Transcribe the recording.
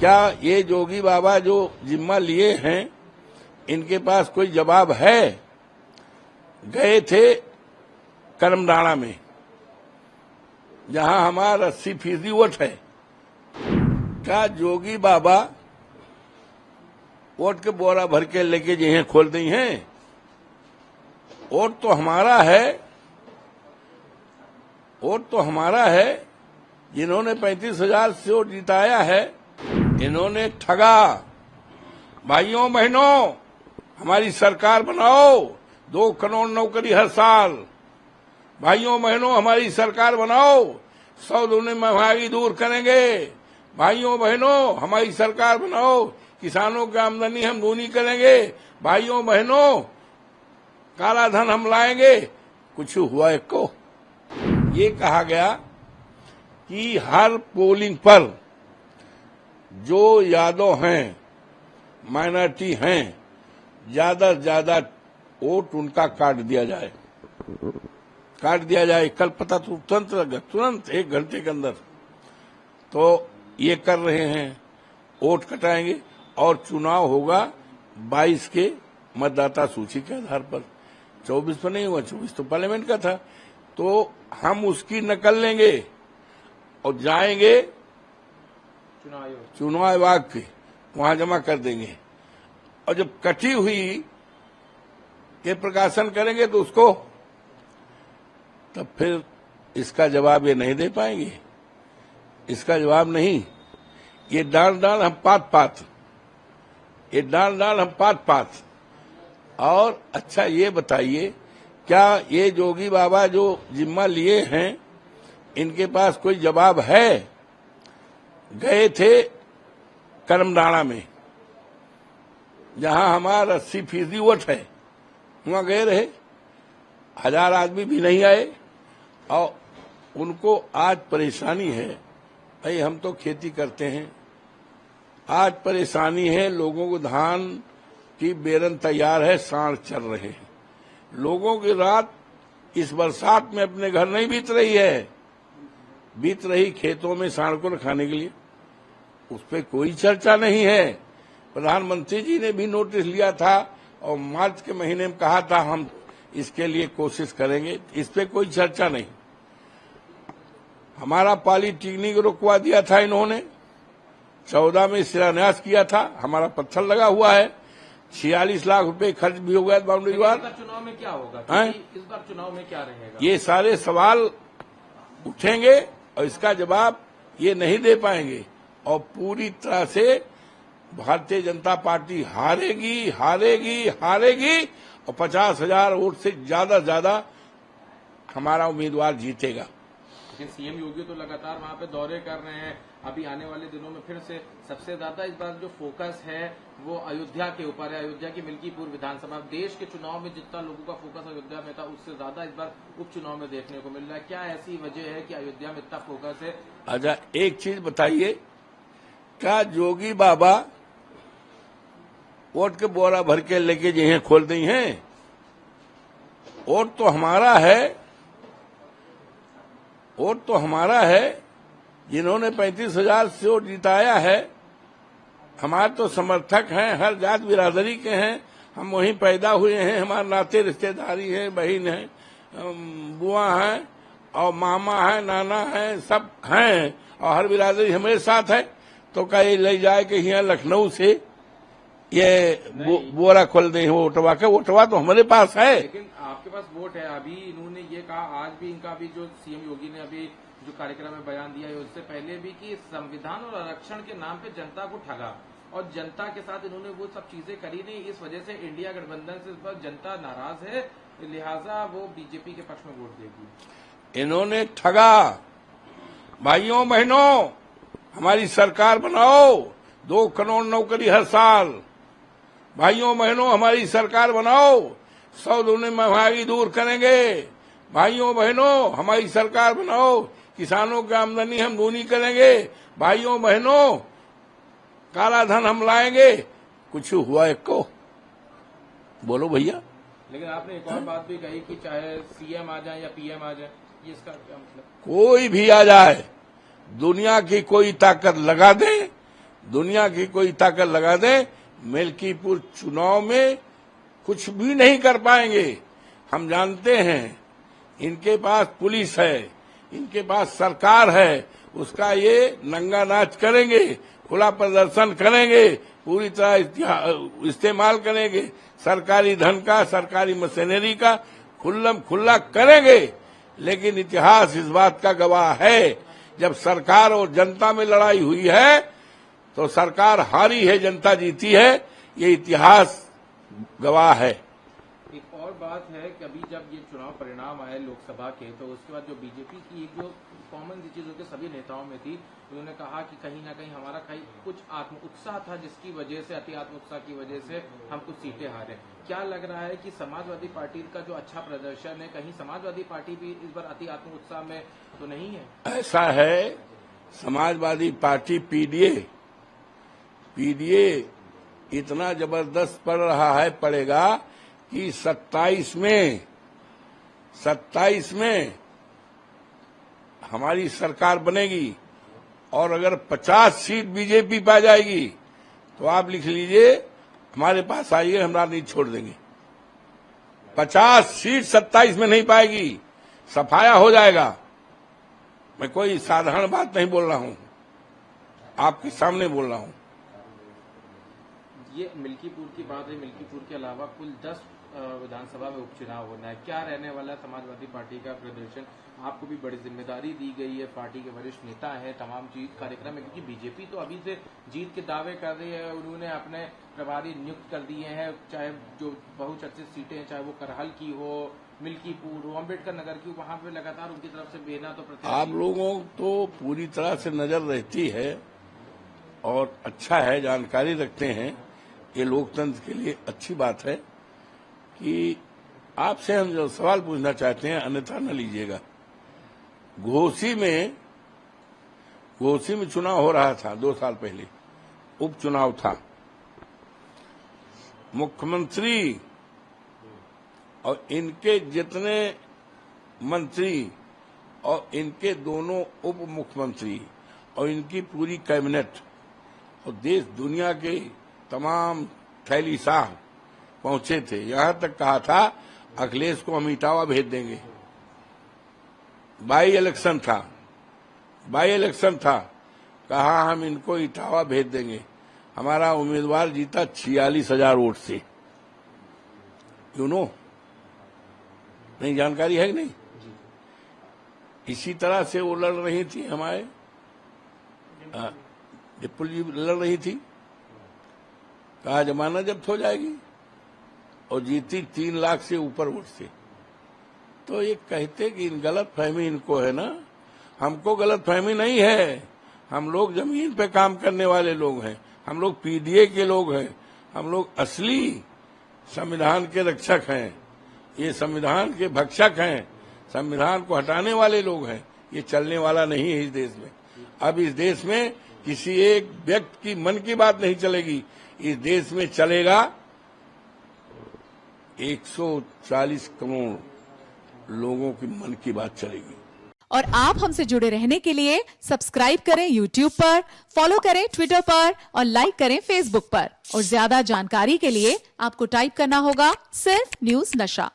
क्या ये जोगी बाबा जो जिम्मा लिए हैं इनके पास कोई जवाब है? गए थे करमडाड़ा में जहां हमारा 80% वोट है। क्या जोगी बाबा वोट के बोरा भर के लेके जिन्हें खोल दी हैं? वोट तो हमारा है, वोट तो हमारा है। जिन्होंने 35,000 से वोट जिताया है, इन्होंने ठगा। भाइयों बहनों, हमारी सरकार बनाओ, 2 करोड़ नौकरी हर साल। भाइयों बहनों, हमारी सरकार बनाओ, 100 दूनी महंगाई दूर करेंगे। भाइयों बहनों, हमारी सरकार बनाओ, किसानों की आमदनी हम दूनी करेंगे। भाइयों बहनों, काला धन हम लाएंगे। कुछ हुआ एक को ये कहा गया कि हर पोलिंग पर जो यादव हैं, माइनॉरिटी हैं, ज्यादा से ज्यादा वोट उनका काट दिया जाए, काट दिया जाए। कल पता तो तुरंत 1 घंटे के अंदर तो ये कर रहे हैं, वोट कटाएंगे और चुनाव होगा 22 के मतदाता सूची के आधार पर। 24 पर नहीं हुआ, 24 तो पार्लियामेंट का था। तो हम उसकी नकल लेंगे और जाएंगे चुनाव आयोग के वहां जमा कर देंगे, और जब कटी हुई के प्रकाशन करेंगे तो उसको तब फिर इसका जवाब ये नहीं दे पाएंगे, इसका जवाब नहीं। ये डाल हम पात, ये डाल हम पात। और अच्छा ये बताइए, क्या ये जोगी बाबा जो जिम्मा लिए हैं इनके पास कोई जवाब है? गए थे करमडाड़ा में जहां हमारा 80% वोट है, वहां गए रहे, 1000 आदमी भी नहीं आए। और उनको आज परेशानी है, भाई हम तो खेती करते हैं, आज परेशानी है, लोगों को धान की बेरन तैयार है, सांड चल रहे हैं। लोगों की रात इस बरसात में अपने घर नहीं बीत रही है, बीत रही खेतों में सांड को खाने के लिए। उस पर कोई चर्चा नहीं है। प्रधानमंत्री जी ने भी नोटिस लिया था और मार्च के महीने में कहा था हम इसके लिए कोशिश करेंगे, इस पे कोई चर्चा नहीं। हमारा पॉलिटेक्निक रुकवा दिया था इन्होंने, 14 में शिलान्यास किया था, हमारा पत्थर लगा हुआ है, 46 लाख रुपए खर्च भी हो गया बाउंड्री वाल। चुनाव में क्या होगा? इस बार चुनाव में क्या रहेगा? ये सारे सवाल उठेंगे और इसका जवाब ये नहीं दे पाएंगे, और पूरी तरह से भारतीय जनता पार्टी हारेगी, हारेगी, हारेगी, और 50,000 वोट से ज्यादा हमारा उम्मीदवार जीतेगा। लेकिन सीएम योगी तो लगातार वहां पे दौरे कर रहे हैं। अभी आने वाले दिनों में फिर से सबसे ज्यादा इस बार जो फोकस है वो अयोध्या के ऊपर है, अयोध्या की मिल्कीपुर विधानसभा। देश के चुनाव में जितना लोगों का फोकस अयोध्या में था, उससे ज्यादा इस बार उपचुनाव में देखने को मिल रहा है। क्या ऐसी वजह है कि अयोध्या में इतना फोकस है? अच्छा एक चीज बताइए, क्या जोगी बाबा वोट के बोरा भर के लेके जिन्हें खोल दी हैं? वोट तो हमारा है, वोट तो हमारा है। जिन्होंने 35,000 से वोट जिताया है, हमारे तो समर्थक हैं, हर जात बिरादरी के हैं, हम वहीं पैदा हुए हैं, हमारे नाते रिश्तेदारी है, बहन है, बुआ है और मामा है, नाना है, सब हैं, और हर बिरादरी हमारे साथ है। तो कहीं ले जाए कि यहाँ लखनऊ से ये बोरा खोल दे वोटवा के, वोटवा तो हमारे पास है। लेकिन आपके पास वोट है। अभी इन्होंने ये कहा, आज भी इनका अभी जो सीएम योगी ने अभी जो कार्यक्रम में बयान दिया है, उससे पहले भी कि संविधान और आरक्षण के नाम पे जनता को ठगा, और जनता के साथ इन्होंने वो सब चीजें करी नहीं। इस वजह से इंडिया गठबंधन से इस पर जनता नाराज है, लिहाजा वो बीजेपी के पक्ष में वोट देगी। इन्होंने ठगा। भाइयों बहनों, हमारी सरकार बनाओ, 2 करोड़ नौकरी हर साल। भाइयों बहनों, हमारी सरकार बनाओ, 100 दूनी महंगाई दूर करेंगे। भाइयों बहनों, हमारी सरकार बनाओ, किसानों की आमदनी हम दूनी करेंगे। भाइयों बहनों, काला धन हम लाएंगे। कुछ हुआ एक को बोलो भैया। लेकिन आपने एक और बात भी कही कि चाहे सीएम आ जाए या पीएम आ जाए, ये इसका क्या मतलब? कोई भी आ जाए, दुनिया की कोई ताकत लगा दे, दुनिया की कोई ताकत लगा दे, मिल्कीपुर चुनाव में कुछ भी नहीं कर पाएंगे। हम जानते हैं इनके पास पुलिस है, इनके पास सरकार है, उसका ये नंगा नाच करेंगे, खुला प्रदर्शन करेंगे, पूरी तरह इस्तेमाल करेंगे, सरकारी धन का, सरकारी मशीनरी का खुल्लम खुल्ला करेंगे। लेकिन इतिहास इस बात का गवाह है, जब सरकार और जनता में लड़ाई हुई है तो सरकार हारी है, जनता जीती है, ये इतिहास गवाह है। एक और बात है कि अभी जब ये चुनाव परिणाम आए लोकसभा के, तो उसके बाद जो बीजेपी की एक जो कॉमन चीज होकर सभी नेताओं में थी, उन्होंने कहा कि कहीं ना कहीं हमारा कुछ आत्म उत्साह था, जिसकी वजह से, अति आत्म उत्साह की वजह से हम कुछ सीटें हारे। क्या लग रहा है कि समाजवादी पार्टी का जो अच्छा प्रदर्शन है, कहीं समाजवादी पार्टी भी इस बार अति आत्म उत्साह में तो नहीं है? ऐसा है, समाजवादी पार्टी पीडीए इतना जबरदस्त पड़ रहा है, पड़ेगा कि 27 में हमारी सरकार बनेगी और अगर 50 सीट बीजेपी पा जाएगी तो आप लिख लीजिए, हमारे पास आइए, हम राजनीति छोड़ देंगे। 50 सीट 27 में नहीं पाएगी, सफाया हो जाएगा। मैं कोई साधारण बात नहीं बोल रहा हूं, आपके सामने बोल रहा हूं। ये मिल्कीपुर की बात है, मिल्कीपुर के अलावा कुल 10 विधानसभा में उपचुनाव होना है। क्या रहने वाला है समाजवादी पार्टी का प्रदर्शन? आपको भी बड़ी जिम्मेदारी दी गई है, पार्टी के वरिष्ठ नेता हैं, तमाम चीज कार्यक्रम है, क्योंकि बीजेपी तो अभी से जीत के दावे कर रही है। उन्होंने अपने प्रभारी नियुक्त कर दिए हैं, चाहे जो बहुचर्चित सीटें हैं, चाहे वो करहल की हो, मिल्कीपुर हो, अम्बेडकर नगर की, वहां पे लगातार उनकी तरफ से बेना तो प्रत्याशी। आप लोगों तो पूरी तरह से नजर रहती है और अच्छा है, जानकारी रखते हैं, ये लोकतंत्र के लिए अच्छी बात है कि आपसे हम जो सवाल पूछना चाहते हैं, अन्यथा न लीजिएगा। घोसी में चुनाव हो रहा था 2 साल पहले, उपचुनाव था। मुख्यमंत्री और इनके जितने मंत्री और इनके दोनों उप मुख्यमंत्री और इनकी पूरी कैबिनेट और देश दुनिया के तमाम थैली शाह पहुंचे थे। यहां तक कहा था अखिलेश को हम इटावा भेज देंगे। बाई इलेक्शन था, कहा हम इनको इटावा भेज देंगे। हमारा उम्मीदवार जीता 46,000 वोट से। नहीं जानकारी है कि नहीं? इसी तरह से वो लड़ रही थी, हमारे डिप्पल जी लड़ रही थी, कहा जमानत जब्त हो जाएगी, और जीती 3 लाख से ऊपर वोट से। तो ये कहते कि गलत फहमी इनको है ना, हमको गलत फहमी नहीं है। हम लोग जमीन पे काम करने वाले लोग हैं, हम लोग पीडीए के लोग हैं, हम लोग असली संविधान के रक्षक हैं, ये संविधान के भक्षक हैं, संविधान को हटाने वाले लोग हैं। ये चलने वाला नहीं है इस देश में। अब इस देश में किसी एक व्यक्ति की मन की बात नहीं चलेगी, इस देश में चलेगा 140 करोड़ लोगों की मन की बात चलेगी। और आप हमसे जुड़े रहने के लिए सब्सक्राइब करें YouTube पर, फॉलो करें Twitter पर और लाइक करें Facebook पर। और ज्यादा जानकारी के लिए आपको टाइप करना होगा सिर्फ न्यूज़ नशा।